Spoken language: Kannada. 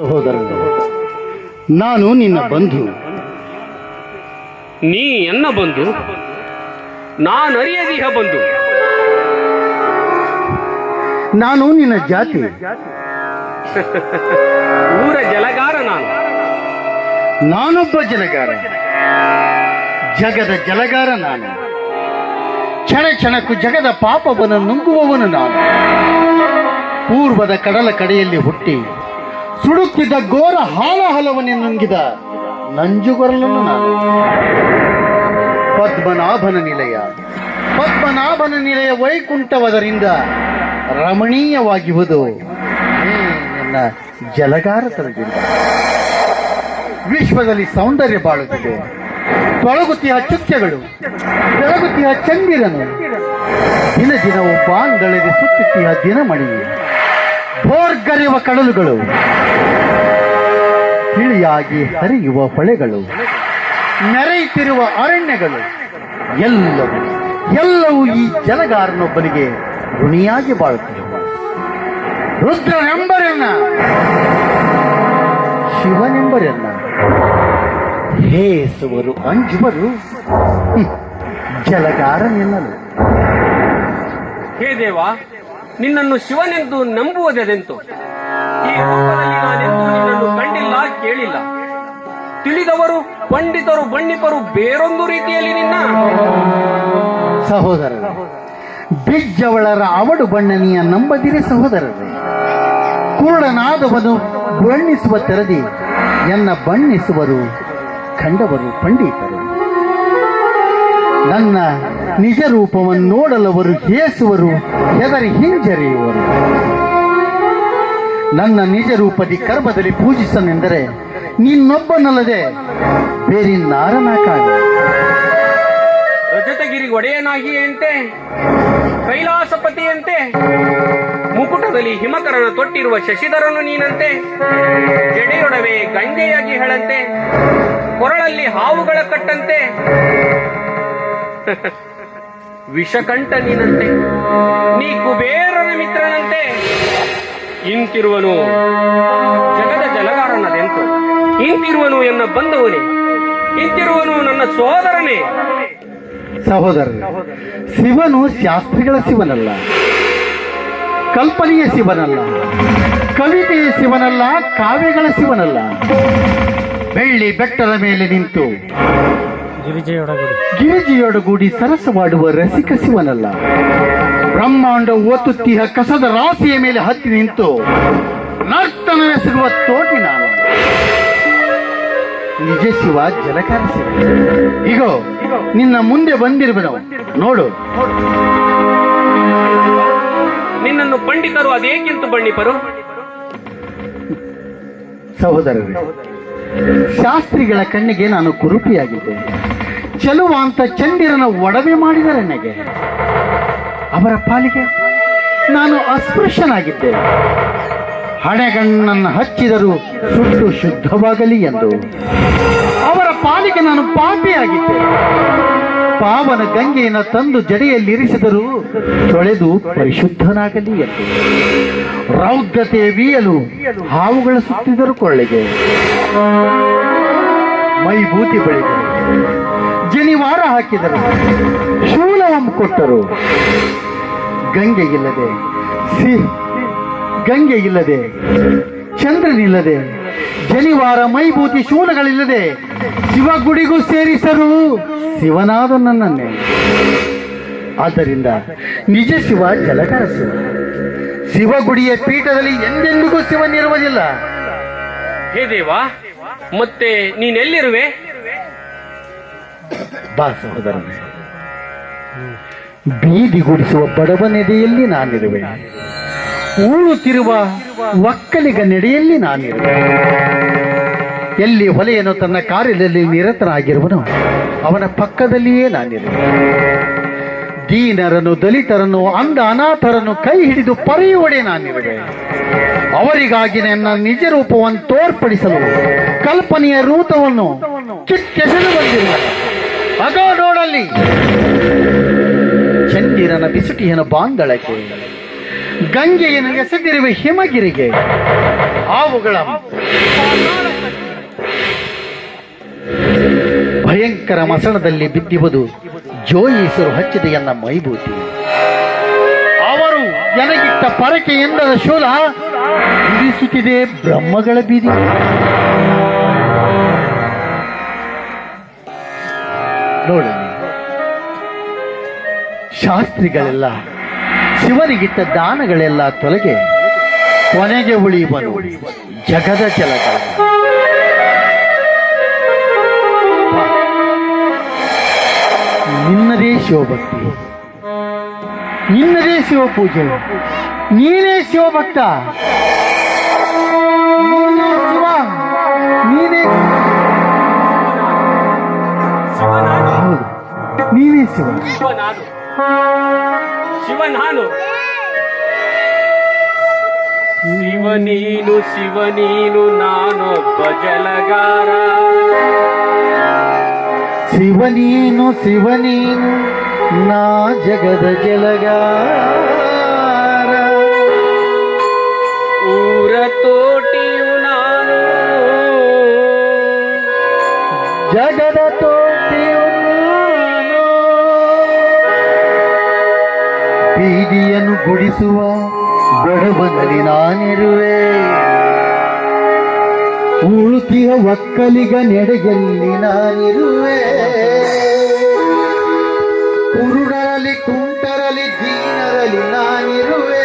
ಸಹೋದರ, ನಾನು ನಿನ್ನ ಬಂಧು. ನೀ ಎನ್ನ ಬಂಧು, ನಾನರಿಯದಿಹ ಬಂಧು. ನಾನು ನಿನ್ನ ಜಾತಿ. ಊರ ಜಲಗಾರ ನಾನೊಬ್ಬ ಜಲಗಾರ, ಜಗದ ಜಲಗಾರ ನಾನು. ಕ್ಷಣ ಕ್ಷಣಕ್ಕೂ ಜಗದ ಪಾಪವನ್ನು ನುಂಗುವವನು ನಾನು. ಪೂರ್ವದ ಕಡಲ ಕಡೆಯಲ್ಲಿ ಹುಟ್ಟಿ ಸುಡುತ್ತಿದ್ದ ಘೋರ ಹಾಲಹಲವನ್ನೇ ನುಂಗಿದ ನಂಜುಗೊರಲನ್ನು ನಾನು. ಪದ್ಮನಾಭನ ನಿಲಯ ವೈಕುಂಠವದರಿಂದ ರಮಣೀಯವಾಗಿರುವುದು ನನ್ನ ಜಲಗಾರತನದಿಂದ. ವಿಶ್ವದಲ್ಲಿ ಸೌಂದರ್ಯ ಬಾಳುತ್ತಿದೆ, ತೊಳಗುತ್ತಿಯ ಚುಕ್ಕೆಗಳು, ಬೆಳಗುತ್ತಿಯ ಚಂದಿರನು, ದಿನ ದಿನವೂ ಬಾಂಗಳೆದೆ ಸುತ್ತುತ್ತಿಯ ದಿನಮಣಿ, ಭೋರ್ಗರೆಯುವ ಕಡಲುಗಳು, ತಿಳಿಯಾಗಿ ಹರಿಯುವ ಹೊಳೆಗಳು, ಮೆರೆಯುತ್ತಿರುವ ಅರಣ್ಯಗಳು, ಎಲ್ಲವೂ ಈ ಜಲಗಾರನೊಬ್ಬನಿಗೆ ಋಣಿಯಾಗಿ ಬಾಳುತ್ತಿವೆ. ರುದ್ರನೆಂಬರೆನ್ನ, ಶಿವನೆಂಬರೆನ್ನ ಹೇಸುವರು ಅಂಜುವರು, ಜಲಗಾರನೆನ್ನಲು. ಹೇ ದೇವ, ನಿನ್ನನ್ನು ಶಿವನೆಂದು ನಂಬುವುದೆಂತು? ಈ ರೂಪದಲ್ಲಿ ನಾನೆಂದು ನಿನ್ನನ್ನು ಕಂಡಿಲ್ಲ, ಕೇಳಿಲ್ಲ. ತಿಳಿದವರು ಪಂಡಿತರು ಬಣ್ಣಿಪರು ಬೇರೊಂದು ರೀತಿಯಲ್ಲಿ ನಿನ್ನ. ಸಹೋದರ, ಬಿಜ್ಜವಳರ ಅವಡು ಬಣ್ಣನೀಯ ನಂಬದಿರೆ ಸಹೋದರರೇ. ಕುರುಡನಾದವನು ಬಣ್ಣಿಸುವ ತೆರದಿ ಎನ್ನ ಬಣ್ಣಿಸುವರು ಕಂಡವರು ಪಂಡಿತರು. ನನ್ನ ನಿಜ ರೂಪವನ್ನು ನೋಡಲವರು ಹೇಸುವರು, ಹೆದರಿ ಹಿಂಜರಿಯುವರು. ನನ್ನ ನಿಜ ರೂಪದಿ ಕರ್ಮದಲ್ಲಿ ಪೂಜಿಸನೆಂದರೆ ನಿನ್ನೊಬ್ಬನಲ್ಲದೆ ಬೇರಿನ್ನಾರನ ಕಾಣ. ರಜತಗಿರಿ ಒಡೆಯನಾಗಿಯಂತೆ, ಕೈಲಾಸಪತಿಯಂತೆ, ಮುಕುಟದಲ್ಲಿ ಹಿಮಕರನ ತೊಟ್ಟಿರುವ ಶಶಿಧರನು ನೀನಂತೆ, ಜಡೆಯೊಡವೆ ಗಂಗೆಯಾಗಿ ಹೇಳಂತೆ, ಕೊರಳಲ್ಲಿ ಹಾವುಗಳ ಕಟ್ಟಂತೆ, ವಿಷಕಂಠ ನೀನಂತೆ, ನೀ ಕುಬೇರನ ಮಿತ್ರನಂತೆ. ಇಂತಿರುವನು ಜಗದ ಜಲಗಾರನದೆಂತು, ಇಂತಿರುವನು ಎನ್ನ ಬಂಧುವನೇ, ಇಂತಿರುವನು ನನ್ನ ಸೋದರನೇ. ಸಹೋದರ, ಶಿವನು ಶಾಸ್ತ್ರಿಗಳ ಶಿವನಲ್ಲ, ಕಲ್ಪನೆಯ ಶಿವನಲ್ಲ, ಕವಿತೆಯ ಶಿವನಲ್ಲ, ಕಾವ್ಯಗಳ ಶಿವನಲ್ಲ. ಬೆಳ್ಳಿ ಬೆಟ್ಟದ ಮೇಲೆ ನಿಂತು ಗಿರಿಜೆಯೊಡಗೂಡಿ ಸರಸವಾಡುವ ರಸಿಕ ಶಿವನಲ್ಲ. ಬ್ರಹ್ಮಾಂಡ ಒತ್ತುತ್ತಿಹ ಕಸದ ರಾಶಿಯ ಮೇಲೆ ಹತ್ತಿ ನಿಂತು ನರ್ತನವೆಸಗುವ ತೋಟಿ ನಾನು. ನಿಜ ಶಿವ ಜಲಕಾರ ಶಿವ. ಈಗ ನಿನ್ನ ಮುಂದೆ ಬಂದಿರುವನು ನೋಡು. ನಿನ್ನನ್ನು ಪಂಡಿತರು ಅದೇಕೆಂತು ಬಣ್ಣಿಪರು? ಸಹೋದರರೇ, ಶಾಸ್ತ್ರಿಗಳ ಕಣ್ಣಿಗೆ ನಾನು ಕುರುಪಿಯಾಗಿದ್ದೆ. ಚೆಲುವಾಂತ ಚಂದಿರನ ಒಡವೆ ಮಾಡಿದರೆ ನನಗೆ. ಅವರ ಪಾಲಿಗೆ ನಾನು ಅಸ್ಪೃಶ್ಯನಾಗಿದ್ದೆ. ಹಣೆಗಣ್ಣನ್ನು ಹಚ್ಚಿದರೂ ಸುಟ್ಟು ಶುದ್ಧವಾಗಲಿ ಎಂದು. ಅವರ ಪಾಲಿಗೆ ನಾನು ಪಾಪಿಯಾಗಿದ್ದೆ. ಪಾವನ ಗಂಗೆಯನ್ನು ತಂದು ಜಡೆಯಲ್ಲಿರಿಸಿದರೂ ತೊಳೆದು ಪರಿಶುದ್ಧನಾಗಲಿ ಎಂದು. ರೌದ್ರತೆ ವೀಯಲು ಹಾವುಗಳ ಸುತ್ತಿದರು ಕೊಳ್ಳಿಗೆ, ಮೈಭೂತಿ ಬಳಿದರು, ಜನಿವಾರ ಹಾಕಿದರು, ಶೂಲವನ್ನು ಕೊಟ್ಟರು. ಗಂಗೆಯಿಲ್ಲದೆ, ಚಂದ್ರನಿಲ್ಲದೆ, ಜನಿವಾರ ಮೈಭೂತಿ ಶೂಲಗಳಿಲ್ಲದೆ ಶಿವಗುಡಿಗೂ ಸೇರಿಸರು ಶಿವನಾದ ನನ್ನನ್ನೇ. ಆದ್ದರಿಂದ ನಿಜ ಶಿವ ಜಲಗಾರ ಶಿವ. ಶಿವಗುಡಿಯ ಪೀಠದಲ್ಲಿ ಎಂದೆಂದಿಗೂ ಶಿವನಿರುವುದಿಲ್ಲ. ಹೇ ದೇವ, ಮತ್ತೆ ನೀನೆಲ್ಲಿರುವೆ? ಬಾ ಸಹೋದರನೇ, ಬೀದಿಗೂಡಿಸುವ ಬಡವನೆದೆಯಲ್ಲಿ ನಾನಿರುವೆ. ಊಳುತ್ತಿರುವ ಒಕ್ಕಲಿಗ ನೆಡೆಯಲ್ಲಿ ನಾನಿರುವೆ. ಎಲ್ಲಿ ಹೊಲೆಯನ್ನು ತನ್ನ ಕಾರ್ಯದಲ್ಲಿ ನಿರತನಾಗಿರುವನು ಅವನ ಪಕ್ಕದಲ್ಲಿಯೇ ನಾನಿರುವೆ. ದೀನರನ್ನು, ದಲಿತರನ್ನು, ಅಂಧ ಅನಾಥರನ್ನು ಕೈ ಹಿಡಿದು ಪರೆಯುವಡೆ ನಾನಿರುವೆ. ಅವರಿಗಾಗಿ ನನ್ನ ನಿಜ ರೂಪವನ್ನು ತೋರ್ಪಡಿಸಲು ಕಲ್ಪನೆಯ ರೂಪವನ್ನು ಕಿತ್ತೆಸೆದು ಬಂದಿರುವೆ. ಆಗ ನೋಡಲ್ಲಿ ಚಂದಿರನ ಬಿಸುಟಿಯನ ಬಾಂದಳಕ್ಕೆ ಗಂಗೆಯನ್ನು ಎಸೆದಿರುವ ಹಿಮಗಿರಿಗೆ ಹಾವುಗಳ ಭಯಂಕರ ಮಸಣದಲ್ಲಿ ಬಿದ್ದಿರುವುದು ಜೋಯಿಸರು ಹಚ್ಚಿದ ಎನ್ನ ಮೈಭೂತಿ. ಅವರು ಎನಗಿಟ್ಟ ಪರಕೆಯಿಂದ ಶೂಲ ಇರಿಸುತ್ತಿದೆ ಬ್ರಹ್ಮಗಳ ಬೀದಿ. ನೋಡಲಿ, ಶಾಸ್ತ್ರಿಗಳೆಲ್ಲ ಶಿವನಿಗಿಟ್ಟ ದಾನಗಳೆಲ್ಲ ತೊಲಗೆ ಕೊನೆಗೆ ಉಳಿಯುವನು ಜಗದ ಜಲಗಳ. ನಿನ್ನದೇ ಶಿವಭಕ್ತಿ, ನಿನ್ನದೇ ಶಿವಪೂಜೆ, ನೀನೇ ಶಿವಭಕ್ತ, ನೀನೇ ಶಿವ, ನೀನೇ ಹೌದು, ನೀನೇ ಶಿವ. ಶಿವನಾನು ಶಿವನೀನು ನಾನೊಬ್ಬ ಜಲಗಾರ. ಶಿವನೀನು ನಾ ಜಗದ ಜಲಗಾರ. ಊರ ತೋಟಿಯು ನಾನು ಜಗದ ತೋಟಿಯು ನಾನು. ಬೀದಿಯನ್ನು ಗುಡಿಸುವ ಬಡವನಲ್ಲಿ ನಾನಿರುವೆ. ಉಳುಕಿಯ ಒಕ್ಕಲಿಗ ನೆಡೆಯಲ್ಲಿ ನಾನಿರುವೆ. ಕುರುಡರಲ್ಲಿ ಕುಂಟರಲ್ಲಿ ದೀನರಲ್ಲಿ ನಾನಿರುವೆ.